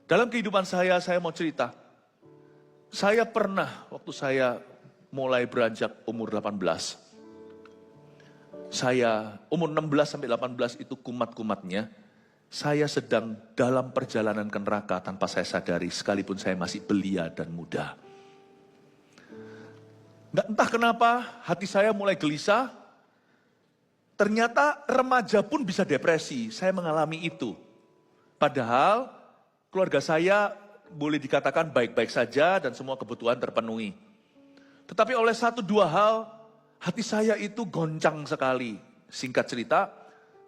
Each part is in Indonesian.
Dalam kehidupan saya mau cerita. Saya pernah, waktu saya mulai beranjak umur 18. Saya umur 16 sampai 18 itu kumat-kumatnya. Saya sedang dalam perjalanan ke neraka tanpa saya sadari, sekalipun saya masih belia dan muda. Entah kenapa hati saya mulai gelisah. Ternyata remaja pun bisa depresi. Saya mengalami itu. Padahal keluarga saya boleh dikatakan baik-baik saja dan semua kebutuhan terpenuhi. Tetapi oleh satu dua hal, hati saya itu goncang sekali. Singkat cerita,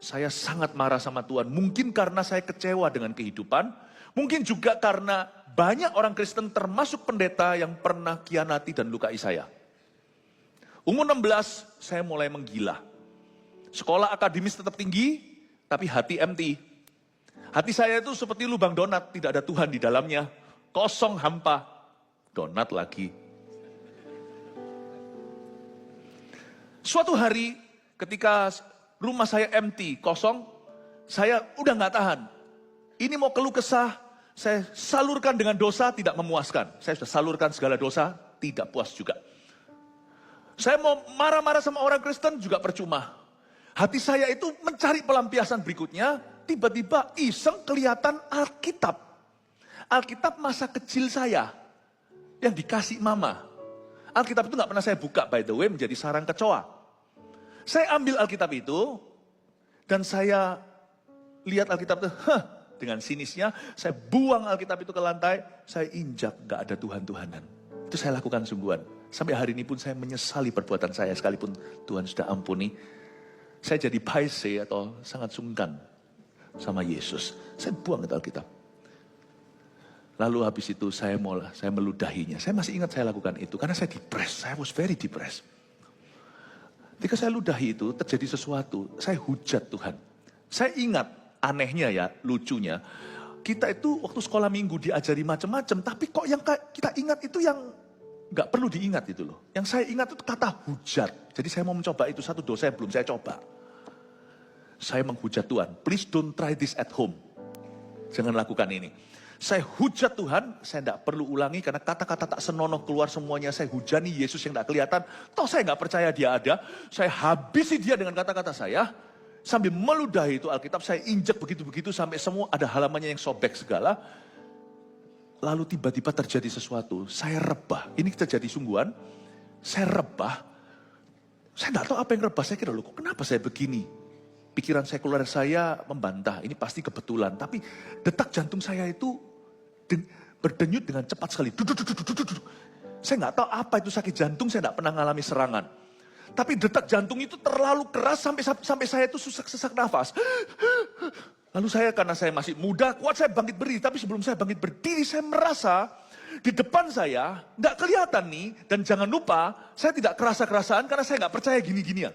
saya sangat marah sama Tuhan. Mungkin karena saya kecewa dengan kehidupan. Mungkin juga karena banyak orang Kristen termasuk pendeta yang pernah khianati dan lukai saya. Umur 16, saya mulai menggila. Sekolah akademis tetap tinggi, tapi hati empty. Hati saya itu seperti lubang donat, tidak ada Tuhan di dalamnya. Kosong, hampa. Donat lagi. Suatu hari ketika rumah saya empty, kosong, saya udah gak tahan. Ini mau keluh kesah, saya salurkan dengan dosa, tidak memuaskan. Saya sudah salurkan segala dosa, tidak puas juga. Saya mau marah-marah sama orang Kristen juga percuma. Hati saya itu mencari pelampiasan berikutnya, tiba-tiba iseng kelihatan Alkitab. Alkitab masa kecil saya, yang dikasih mama. Alkitab itu gak pernah saya buka, by the way, menjadi sarang kecoa. Saya ambil Alkitab itu, dan saya lihat Alkitab itu, dengan sinisnya, saya buang Alkitab itu ke lantai, saya injak, gak ada Tuhan-Tuhanan. Itu saya lakukan sungguhan. Sampai hari ini pun saya menyesali perbuatan saya, sekalipun Tuhan sudah ampuni. Saya jadi paise atau sangat sungkan sama Yesus. Saya buang itu Alkitab. Lalu habis itu saya meludahinya. Saya masih ingat saya lakukan itu, karena saya depressed, saya was very depressed. Ketika saya ludahi itu, terjadi sesuatu. Saya hujat Tuhan. Saya ingat, anehnya ya, lucunya. Kita itu waktu sekolah minggu diajari macam-macam. Tapi kok yang kita ingat itu yang gak perlu diingat itu loh. Yang saya ingat itu kata hujat. Jadi saya mau mencoba itu, satu dosa yang belum saya coba. Saya menghujat Tuhan. Please don't try this at home. Jangan lakukan ini. Saya hujat Tuhan, saya tidak perlu ulangi karena kata-kata tak senonoh keluar semuanya. Saya hujani Yesus yang tidak kelihatan. Toh saya nggak percaya dia ada. Saya habisi dia dengan kata-kata saya. Sambil meludahi itu Alkitab, saya injek begitu-begitu sampai semua ada halamannya yang sobek segala. Lalu tiba-tiba terjadi sesuatu. Saya rebah. Ini terjadi sungguhan. Saya rebah. Saya tidak tahu apa yang rebah. Saya kira, loh kok kenapa saya begini? Pikiran sekuler saya membantah. Ini pasti kebetulan. Tapi detak jantung saya itu berdenyut dengan cepat sekali. Saya nggak tahu apa itu sakit jantung, saya nggak pernah mengalami serangan. Tapi detak jantung itu terlalu keras sampai saya itu sesak nafas. Lalu saya, karena saya masih muda, kuat saya bangkit berdiri. Tapi sebelum saya bangkit berdiri, saya merasa di depan saya nggak kelihatan nih. Dan jangan lupa, saya tidak kerasa-kerasaan karena saya nggak percaya gini-ginian.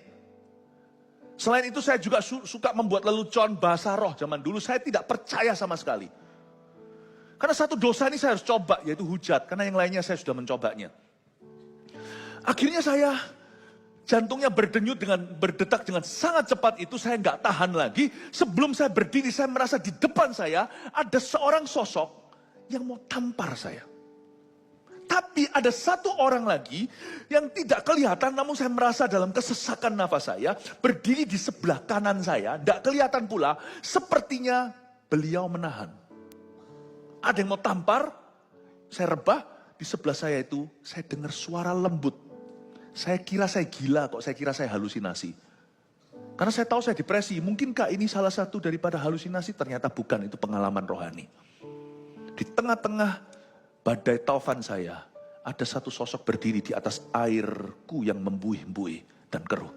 Selain itu saya juga suka membuat lelucon bahasa roh zaman dulu. Saya tidak percaya sama sekali. Karena satu dosa ini saya harus coba, yaitu hujat. Karena yang lainnya saya sudah mencobanya. Akhirnya saya, jantungnya berdetak dengan sangat cepat itu, saya nggak tahan lagi. Sebelum saya berdiri, saya merasa di depan saya ada seorang sosok yang mau tampar saya. Tapi ada satu orang lagi yang tidak kelihatan, namun saya merasa dalam kesesakan nafas saya, berdiri di sebelah kanan saya, tidak kelihatan pula, sepertinya beliau menahan. Ada yang mau tampar, saya rebah, di sebelah saya itu, saya dengar suara lembut. Saya kira saya gila kok, saya kira saya halusinasi. Karena saya tahu saya depresi, mungkinkah ini salah satu daripada halusinasi? Ternyata bukan, itu pengalaman rohani. Di tengah-tengah badai taufan saya, ada satu sosok berdiri di atas airku yang membuih-buih dan keruh.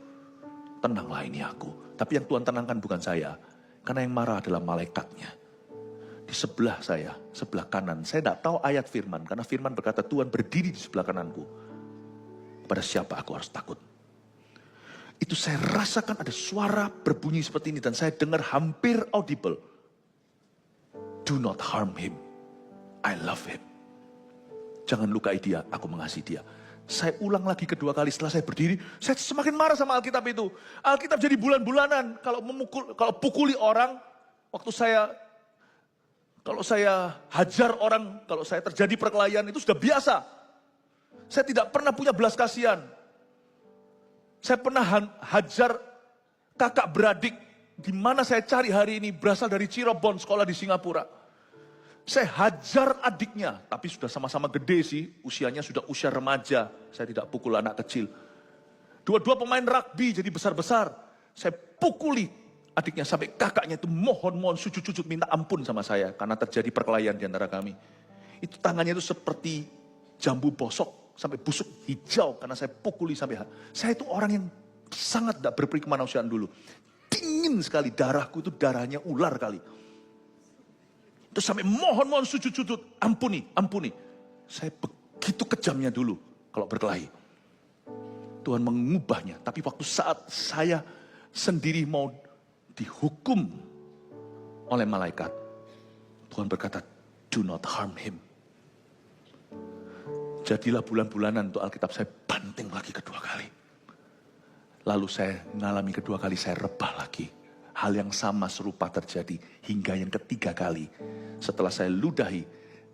Tenanglah, ini aku. Tapi yang Tuhan tenangkan bukan saya, karena yang marah adalah malaikatnya. Di sebelah saya, sebelah kanan. Saya tidak tahu ayat firman, karena firman berkata Tuhan berdiri di sebelah kananku. Kepada siapa aku harus takut? Itu saya rasakan ada suara berbunyi seperti ini, dan saya dengar hampir audible. Do not harm him, I love him. Jangan lukai dia, aku mengasihi dia. Saya ulang lagi kedua kali setelah saya berdiri, saya semakin marah sama Alkitab itu. Alkitab jadi bulan-bulanan, kalau pukuli orang, waktu saya Kalau saya hajar orang, kalau saya terjadi perkelahian, itu sudah biasa. Saya tidak pernah punya belas kasihan. Saya pernah hajar kakak beradik, di mana saya cari hari ini, berasal dari Cirebon, sekolah di Singapura. Saya hajar adiknya, tapi sudah sama-sama gede sih, usianya sudah usia remaja. Saya tidak pukul anak kecil. Dua-dua pemain rugby jadi besar-besar. Saya pukuli adiknya sampai kakaknya itu mohon-mohon sujud-sujud minta ampun sama saya karena terjadi perkelahian di antara kami. Itu tangannya itu seperti jambu bosok sampai busuk hijau karena saya pukuli sampai saya itu orang yang sangat tidak berperi kemanusiaan dulu. Dingin sekali, darahku itu darahnya ular kali. Terus sampai mohon-mohon sujud-sujud, ampuni, ampuni. Saya begitu kejamnya dulu kalau berkelahi. Tuhan mengubahnya, tapi waktu saat saya sendiri mau dihukum oleh malaikat, Tuhan berkata, do not harm him. Jadilah bulan-bulanan untuk Alkitab, saya banting lagi kedua kali. Lalu saya mengalami kedua kali, saya rebah lagi. Hal yang sama serupa terjadi hingga yang ketiga kali. Setelah saya ludahi,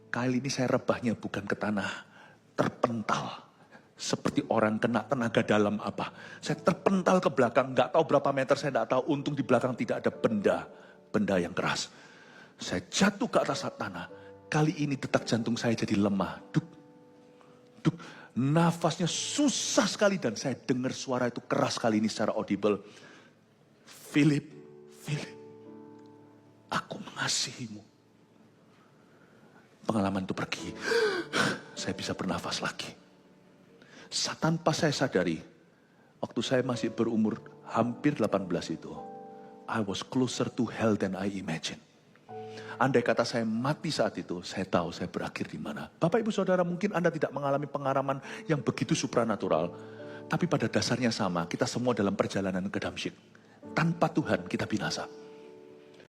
kali ini saya rebahnya bukan ke tanah terpental. Seperti orang kena tenaga dalam apa. Saya terpental ke belakang, nggak tahu berapa meter, saya nggak tahu. Untung di belakang tidak ada benda yang keras. Saya jatuh ke atas tanah. Kali ini detak jantung saya jadi lemah. Duk, duk. Nafasnya susah sekali dan saya dengar suara itu keras kali ini secara audible. Philip, aku mengasihimu. Pengalaman itu pergi. Saya bisa bernafas lagi. Tanpa saya sadari, waktu saya masih berumur hampir 18 itu, I was closer to hell than I imagine. Andai kata saya mati saat itu, saya tahu saya berakhir di mana. Bapak Ibu Saudara, mungkin Anda tidak mengalami pengalaman yang begitu supranatural, tapi pada dasarnya sama, kita semua dalam perjalanan ke Damsyik. Tanpa Tuhan kita binasa.